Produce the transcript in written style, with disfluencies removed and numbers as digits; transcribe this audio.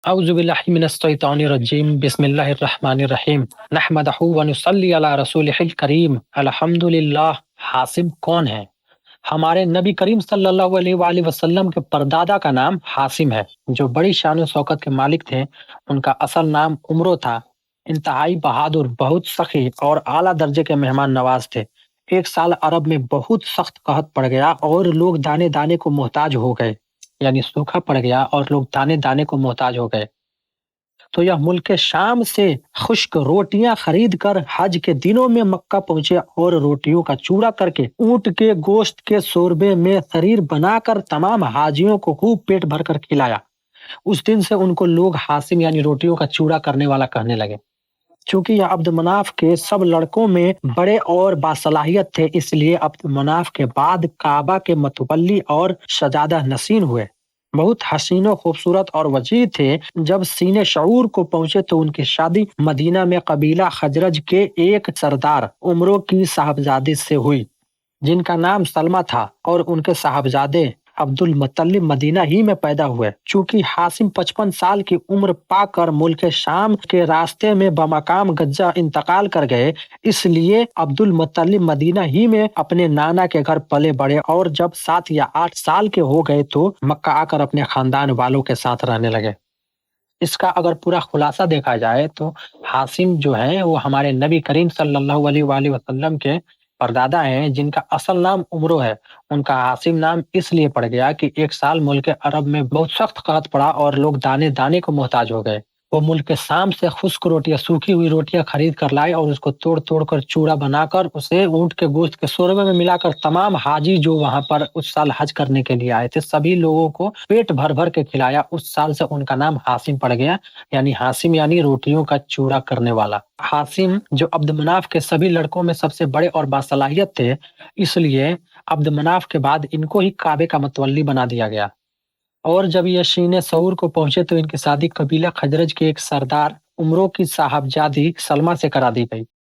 अऊज़ु बिल्लाहि मिनश्शैतानिर्रजीम बिस्मिल्लाहिर्रहमानिर्रहीम नहमदहु व नुसल्ली अला रसूलिहिल करीम अल्हम्दुलिल्लाह। हासिम कौन है? हमारे नबी करीम सल्लल्लाहु अलैहि वसल्लम के परदादा का नाम हासिम है, जो बड़ी शान शौकत के मालिक थे। उनका असल नाम उमरो था। इंतहाई बहादुर, बहुत सखी और आला दर्जे के मेहमान नवाज थे। एक साल अरब में बहुत सख्त कहत पड़ गया और लोग दाने दाने को मोहताज हो गए। यानी सूखा पड़ गया और लोग दाने दाने को मोहताज हो गए। तो यह मुल्क शाम से खुश्क रोटियां खरीद कर हज के दिनों में मक्का पहुंचे और रोटियों का चूड़ा करके ऊंट के गोश्त के शोरबे में शरीर बनाकर तमाम हाजियों को खूब पेट भर कर खिलाया। उस दिन से उनको लोग हासिम यानी रोटियों का चूड़ा करने वाला कहने लगे। चूंकि यह अब्द मनाफ के सब लड़कों में बड़े और बासलाहियत थे, इसलिए अब्द मनाफ के बाद काबा के मतवल्ली और शजादा नसीन हुए। बहुत हसीनो खूबसूरत और वजीह थे। जब सीने शऊर को पहुंचे तो उनकी शादी मदीना में कबीला खजरज के एक सरदार उमरों की साहबजादी से हुई, जिनका नाम सलमा था, और उनके साहबजादे अब्दुल मुत्तलिब मदीना ही में पैदा हुए। चूंकि हासिम 55 साल की उम्र पाकर मुल्क शाम के रास्ते में बमकाम गज्जा इंतकाल कर गए, इसलिए अब्दुल मुत्तलिब मदीना ही में अपने नाना के घर पले बड़े, और जब 7 या 8 साल के हो गए तो मक्का आकर अपने खानदान वालों के साथ रहने लगे। इसका अगर पूरा खुलासा देखा जाए तो हासिम जो है वो हमारे नबी करीम सल्लल्लाहु अलैहि वसल्लम के परदादा हैं, जिनका असल नाम उमरो है। उनका हासिम नाम इसलिए पड़ गया कि एक साल मुल्क अरब में बहुत सख्त कहत पड़ा और लोग दाने दाने को मोहताज हो गए। वो मुल्क शाम से खुश्क रोटियां, सूखी हुई रोटियां खरीद कर लाए और उसको तोड़ तोड़ कर चूड़ा बनाकर उसे ऊंट के गोश्त के शोरबे में मिलाकर तमाम हाजी जो वहां पर उस साल हज करने के लिए आए थे, सभी लोगों को पेट भर भर के खिलाया। उस साल से उनका नाम हासिम पड़ गया। यानी हासिम यानी रोटियों का चूड़ा करने वाला। हासिम जो अब्द मनाफ के सभी लड़कों में सबसे बड़े और बासलाहियत थे, इसलिए अब्द मनाफ के बाद इनको ही काबे का मतवल्ली बना दिया गया। और जब ये शीने सऊर को पहुंचे तो इनकी शादी कबीला खजरज के एक सरदार उमरों की साहबजादी सलमा से करा दी गई।